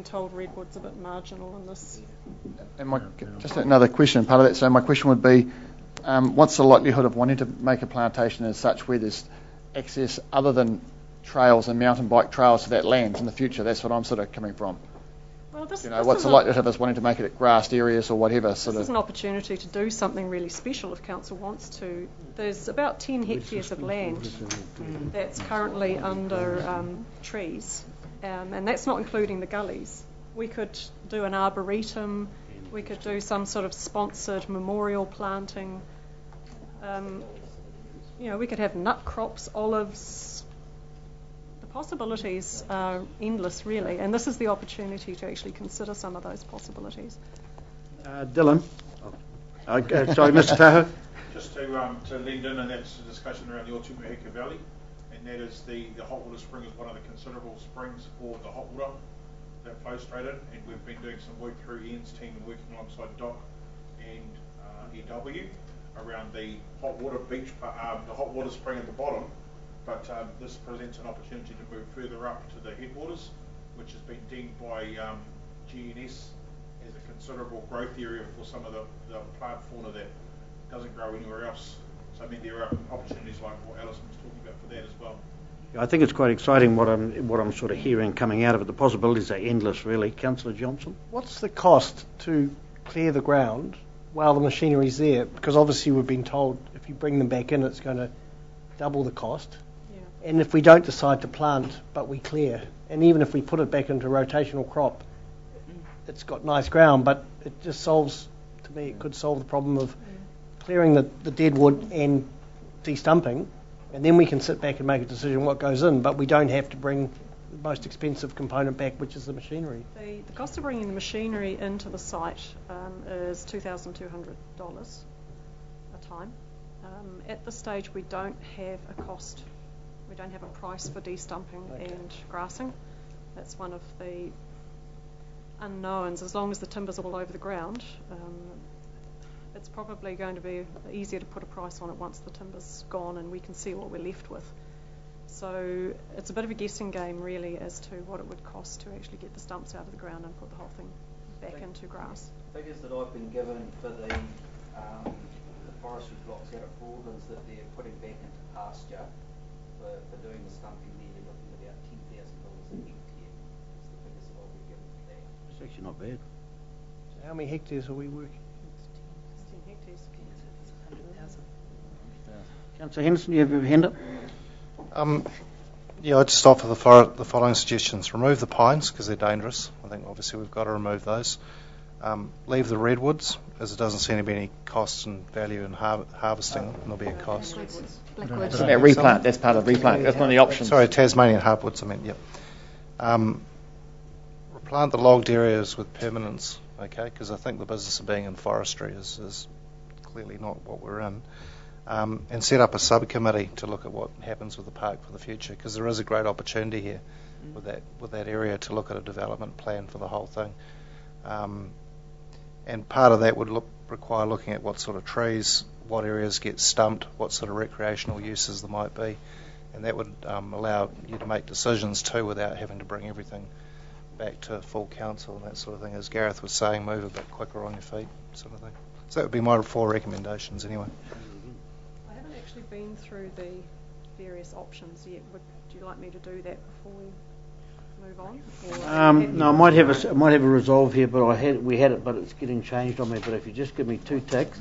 I'm told redwood's a bit marginal in this. And just another question, part of that. So my question would be, what's the likelihood of wanting to make a plantation as such where there's access other than trails and mountain bike trails to that land in the future? That's what I'm sort of coming from. Well, this what's the likelihood of us wanting to make it at grassed areas or whatever? This is an opportunity to do something really special if council wants to. There's about 10 hectares of land that's currently under trees, and that's not including the gullies. We could do an arboretum, we could do some sort of sponsored memorial planting. We could have nut crops, olives. Possibilities are endless, really, and this is the opportunity to actually consider some of those possibilities. Dylan. Sorry, Mr. Tahoe. Just to lend in, and that's a discussion around the Otumaheka Valley, and that is the hot water spring is one of the considerable springs for the hot water that flows straight in, and we've been doing some work through Ian's team and working alongside Doc and EW around the hot water beach, the hot water spring at the bottom. But this presents an opportunity to move further up to the headwaters, which has been deemed by GNS as a considerable growth area for some of the plant fauna that doesn't grow anywhere else. So I mean there are opportunities like what Alison was talking about for that as well. I think it's quite exciting what I'm sort of hearing coming out of it. The possibilities are endless, really. Councillor Johnson. What's the cost to clear the ground while the machinery's there? Because obviously we've been told if you bring them back in, it's going to double the cost. And if we don't decide to plant, but we clear, and even if we put it back into rotational crop, it's got nice ground, but it just solves, to me, it could solve the problem of clearing the dead wood and de-stumping, and then we can sit back and make a decision what goes in, but we don't have to bring the most expensive component back, which is the machinery. The cost of bringing the machinery into the site is $2,200 a time. At this stage, we don't have a cost. We don't have a price for de-stumping and grassing. That's one of the unknowns. As long as the timber's all over the ground, it's probably going to be easier to put a price on it once the timber's gone and we can see what we're left with. So it's a bit of a guessing game, really, as to what it would cost to actually get the stumps out of the ground and put the whole thing back into grass. Figures that I've been given for the forestry blocks out at Broadlands that they're putting back into pasture for doing the stumping there, you're looking at about $10,000 a hectare. That's the figures that I'll be given for that. It's actually not bad. So how many hectares are we working? 10 hectares. 100,000. Councillor Henderson, you have your hand up? I'd just offer the following suggestions. Remove the pines because they're dangerous. I think obviously we've got to remove those. Leave the redwoods, as it doesn't seem to be any cost and value in harvesting, and there'll be a cost. Blackwood. Replant, that's part of replant. That's one of the options. Sorry, Tasmanian hardwoods, I meant, yep. Replant the logged areas with permanence, okay, because I think the business of being in forestry is clearly not what we're in. And set up a subcommittee to look at what happens with the park for the future, because there is a great opportunity here with that area to look at a development plan for the whole thing. And part of that would require looking at what sort of trees, what areas get stumped, what sort of recreational uses there might be, and that would allow you to make decisions too without having to bring everything back to full council and that sort of thing. As Gareth was saying, move a bit quicker on your feet, sort of thing. So that would be my 4 recommendations anyway. I haven't actually been through the various options yet. Would you like me to do that before we move on? No, I might have a resolve here, but we had it, but it's getting changed on me. But if you just give me 2 ticks,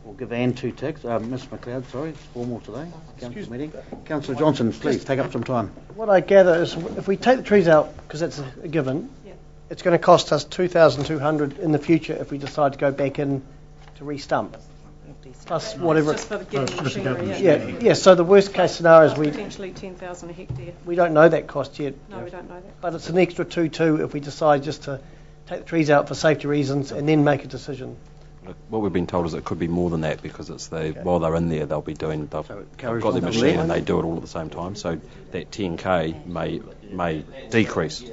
or give Anne 2 ticks. Ms McLeod, sorry, it's formal today. Council meeting. Councillor Johnson, please take up some time. What I gather is, if we take the trees out, because that's a given, it's going to cost us $2,200 in the future if we decide to go back in to re-stump. Plus whatever. Just for getting the machinery. Yeah. So the worst case scenario is potentially 10,000 a hectare. We don't know that cost yet. No, we don't know that. But it's an extra 2 if we decide just to take the trees out for safety reasons and then make a decision. Look, what we've been told is it could be more than that, because it's while they're in there they'll be doing they've got their machine and they do it all at the same time. So that 10k may decrease.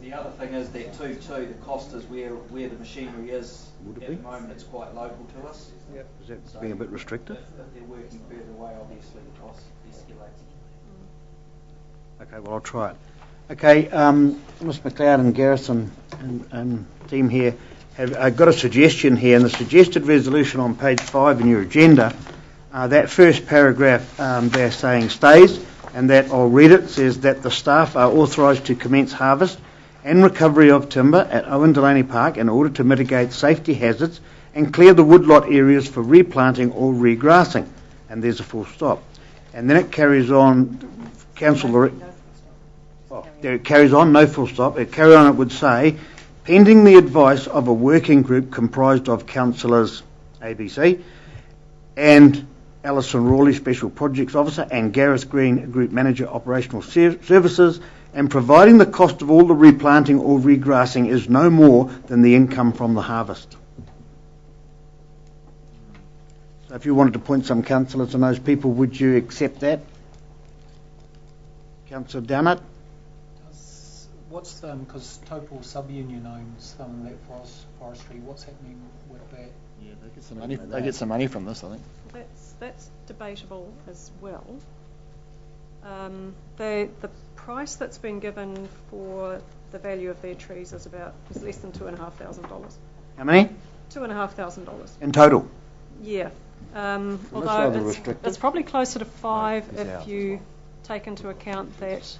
The other thing is that too, the cost is where the machinery is at the moment. It's quite local to us. Yep. Is that being a bit restrictive? If they're working further away, obviously the cost escalates. Okay, well I'll try it. Okay, Ms McLeod and Garrison and team here have got a suggestion here, and the suggested resolution on page 5 in your agenda, that first paragraph they're saying stays, and that I'll read it, says that the staff are authorised to commence harvest and recovery of timber at Owen Delaney Park in order to mitigate safety hazards and clear the woodlot areas for replanting or regrassing. And there's a full stop. And then it carries on, it carries on, no full stop. It carries on, it would say, pending the advice of a working group comprised of councillors ABC and Alison Rawley, Special Projects Officer, and Gareth Green, Group Manager, Operational Services, and providing the cost of all the replanting or regrassing is no more than the income from the harvest. So if you wanted to point some councillors and those people, would you accept that? Councillor Downett? What's because Taupo Sub-Union owns some of that forestry, what's happening with that? Yeah, they get some money. They get some money from this, I think. That's debatable as well. The price that's been given for the value of their trees is less than $2,500. How many? $2,500 in total. Yeah. rather Although restrictive. it's probably closer to 5 if you take into account that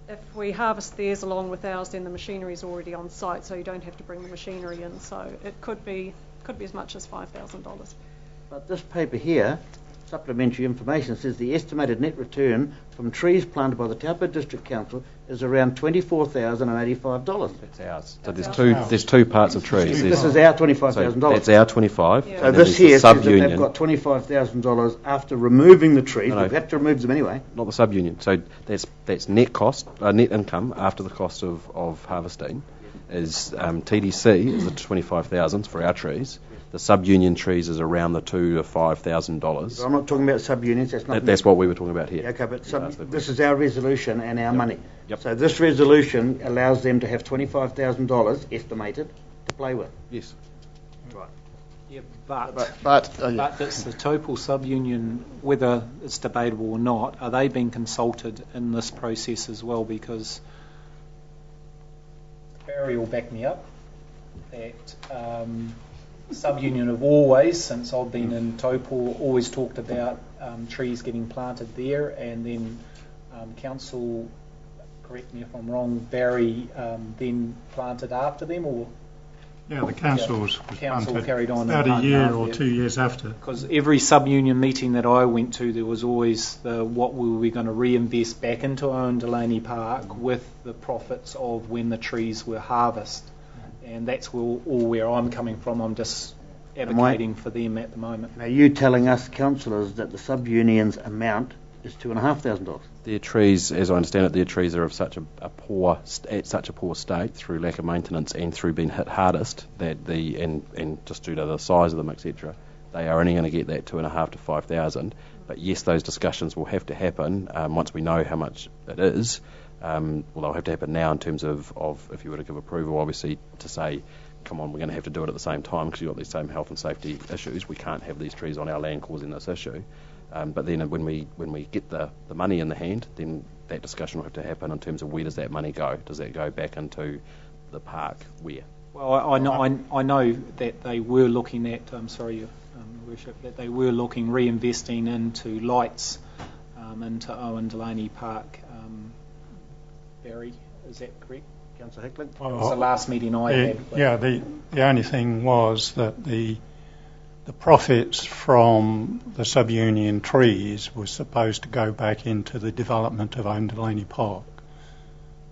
if we harvest theirs along with ours, then the machinery is already on site, so you don't have to bring the machinery in. So it could be as much as $5,000. But this paper here, supplementary information, says the estimated net return from trees planted by the Taupo District Council is around $24,085. That's ours. So there's two parts of trees. This is our $25,000. So that's our 25. Yeah. So this here says that sub-union. they've got $25,000 after removing the trees. No. We've had to remove them anyway. Not the sub-union. So that's net cost, net income after the cost of harvesting. Is TDC is the 25,000 for our trees. The sub-union trees is around the $2,000 to $5,000. I'm not talking about sub-units. That's what we were talking about here. Yeah, okay, but this is our resolution and our money. Yep. So this resolution allows them to have $25,000 estimated to play with. Yes. Right. Yeah, but it's the Taupo Sub-Union, whether it's debatable or not, are they being consulted in this process as well? Because Barry will back me up that Sub-Union have always, since I've been in Taupo, always talked about trees getting planted there, and then council, correct me if I'm wrong, Barry then planted after them, or yeah, the council carried on about a year or 2 years after. Because every sub-union meeting that I went to, there was always what were we going to reinvest back into Owen Delaney Park with the profits of when the trees were harvested. And that's all where I'm coming from. I'm just advocating for them at the moment. Now, you telling us, councillors, that the sub-union's amount is $2,500. Their trees, as I understand it, their trees are of such a poor state through lack of maintenance and through being hit hardest that and just due to the size of them, etc. They are only going to get that $2,500 to $5,000. But yes, those discussions will have to happen once we know how much it is. Well, they'll have to happen now in terms of if you were to give approval, obviously, to say, come on, we're going to have to do it at the same time because you've got these same health and safety issues. We can't have these trees on our land causing this issue. But then when we get the money in the hand, then that discussion will have to happen in terms of where does that money go? Does that go back into the park? Where? Well, I know that they were looking at, Your Worship, that they were looking reinvesting into lights into Owen Delaney Park. Barry, is that correct? Councillor Hickling? It was the last meeting I had. Yeah, the only thing was that the profits from the sub-union trees was supposed to go back into the development of Owen Delaney Park.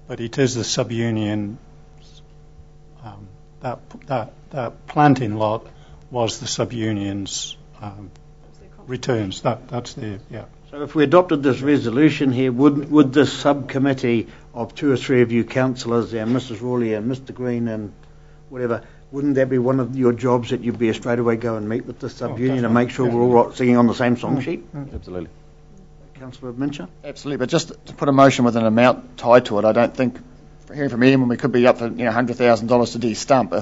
But it is the sub-union, that planting lot was the sub-union's returns. That's their, yeah. So if we adopted this resolution here, would this subcommittee of 2 or 3 of you councillors, and Mrs. Rawley and Mr. Green and whatever, wouldn't that be one of your jobs that you'd be straight away go and meet with the sub-union and make sure we're all singing on the same song sheet? Absolutely. Councillor Mincher? Absolutely, but just to put a motion with an amount tied to it, I don't think, hearing from anyone, we could be up for $100,000 to de-stump.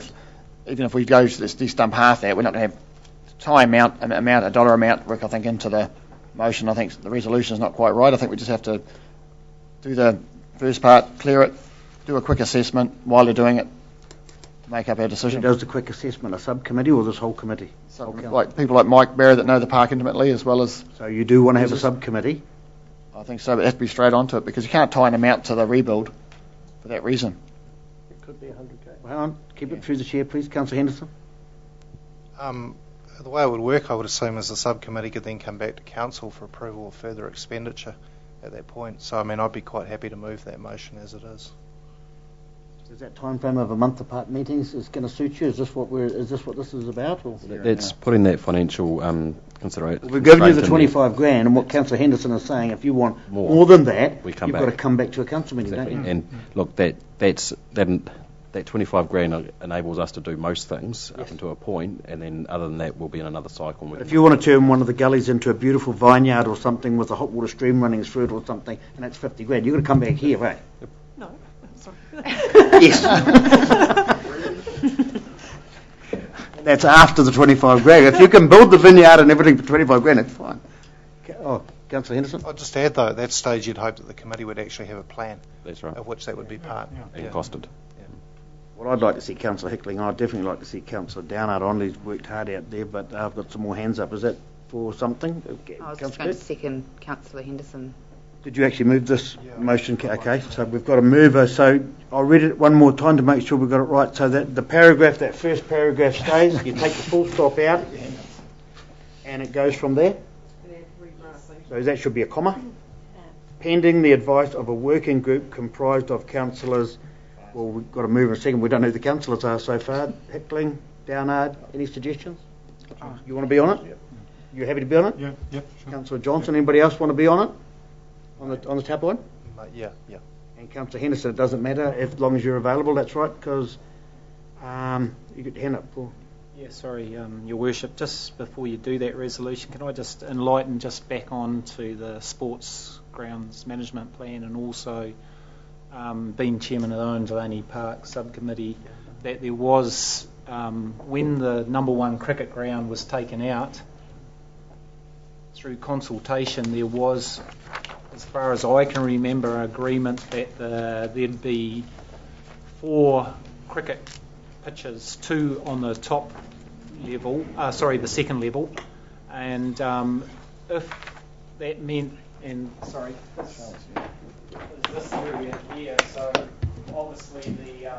Even if we go to this de-stump half that, we're not going to have a dollar amount, Rick, I think, into the motion. I think the resolution is not quite right. I think we just have to do the first part, clear it, do a quick assessment while they're doing it, make up our Who decision. does the quick assessment, a subcommittee or this whole committee? So, like people like Mike Barry that know the park intimately, as well as, So you do want to have a Users. subcommittee? I think so, but it has to be straight onto it, because you can't tie an amount to the rebuild for that reason. It could be 100k. Hang on, keep it through the chair, please. Councillor Henderson. The way it would work, I would assume, is the subcommittee could then come back to council for approval of further expenditure at that point. So, I mean, I'd be quite happy to move that motion as it is. Is that time frame of a month apart meetings is going to suit you? Is this what this is about? Or? That's putting that financial consideration. We've given you the 25 grand, and what Councillor Henderson is saying, if you want more than that, we come you've back. got to come back to a council meeting, Exactly. don't you? And look, that 25 grand enables us to do most things up until a point, and then other than that, we'll be in another cycle. But if you want to turn one of the gullies into a beautiful vineyard or something with a hot water stream running through it or something, and that's 50 grand, you've got to come back here, right? No, sorry. Yes. That's after the 25 grand. If you can build the vineyard and everything for 25 grand, it's fine. Oh, Councillor Henderson? I'll just add, though, at that stage you'd hope that the committee would actually have a plan That's right. of which that would be part. And costed. Well, I'd like to see Councillor Hickling. I'd definitely like to see Councillor Downard on. He's worked hard out there, but I've got some more hands up. Is that for something? Okay. I was just going to second Councillor Henderson. Did you actually move this motion? Okay, so we've got a mover. So I'll read it one more time to make sure we've got it right. So that the paragraph, that first paragraph stays. You take the full stop out, and it goes from there. So that should be a comma. Pending the advice of a working group comprised of councillors. Well, we've got to move in a second. We don't know who the councillors are so far. Hickling, Downard, any suggestions? You want to be on it? You happy to be on it? Yeah, sure. Councillor Johnson, anybody else want to be on it? On the Taupo one? Yeah. And Councillor Henderson, it doesn't matter as long as you're available, that's right, because you get your hand up, Paul. Yeah, sorry, Your Worship, just before you do that resolution, can I just enlighten just back on to the sports grounds management plan, and also being chairman of the Owen Delaney Park subcommittee, that there was, when the number 1 cricket ground was taken out, through consultation there was, as far as I can remember, an agreement that there'd be 4 cricket pitches, 2 on the top level, the second level, and if that meant, this area here, so obviously the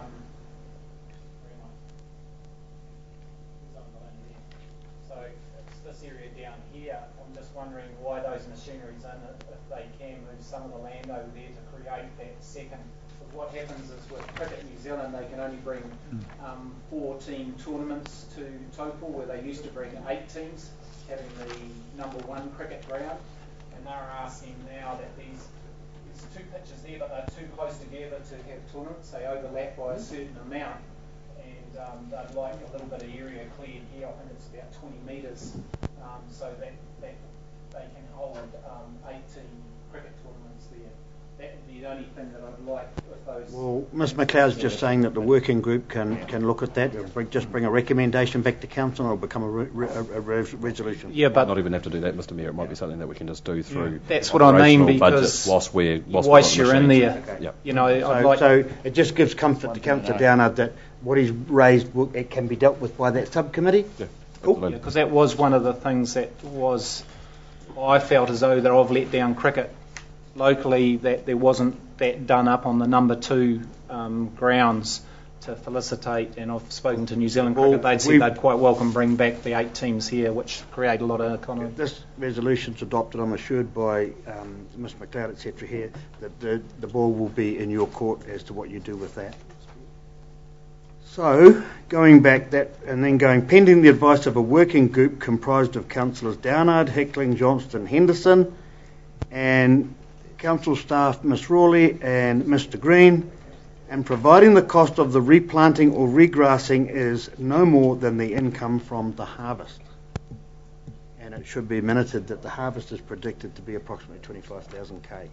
so it's this area down here. I'm just wondering why those machineries in it, if they can move some of the land over there to create that second. But what happens is with Cricket New Zealand, they can only bring 4-team tournaments to Taupo, where they used to bring 8 teams, having the number 1 cricket ground, and they're asking now that there's 2 pitches there, but they're too close together to have tournaments. They overlap by a certain amount, and they'd like a little bit of area cleared here. I think it's about 20 metres, so that they can hold 8-team cricket tournaments there. That would be the only thing that I'd like with those. Well, Ms McLeod's just saying that the working group can look at that, just bring a recommendation back to council, and it'll become a resolution. Yeah, but not even have to do that, Mr Mayor. It might be something that we can just do through. That's what I mean, operational because budget whilst you're in there, Yep. you know, I'd like. So it just gives comfort to Councillor Downard that what he's raised, it can be dealt with by that subcommittee. Yeah, Cool. absolutely. Because that was one of the things that was, I felt as though that I've let down cricket locally, that there wasn't that done up on the number 2 grounds to felicitate, and I've spoken to New Zealand Cricket, they'd said they'd quite welcome bring back the 8 teams here, which create a lot of economy. This resolution's adopted, I'm assured by Ms McLeod, etc. here, that the ball will be in your court as to what you do with that. So, going back pending the advice of a working group comprised of Councillors Downard, Hickling, Johnston, Henderson, and Council staff Ms Rawley and Mr Green, and providing the cost of the replanting or regrassing is no more than the income from the harvest. And it should be minuted that the harvest is predicted to be approximately 25,000 K.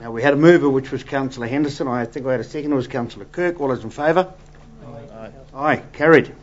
Now, we had a mover, which was Councillor Henderson. I think I had a second, it was Councillor Kirk. All those in favour? Aye, carried.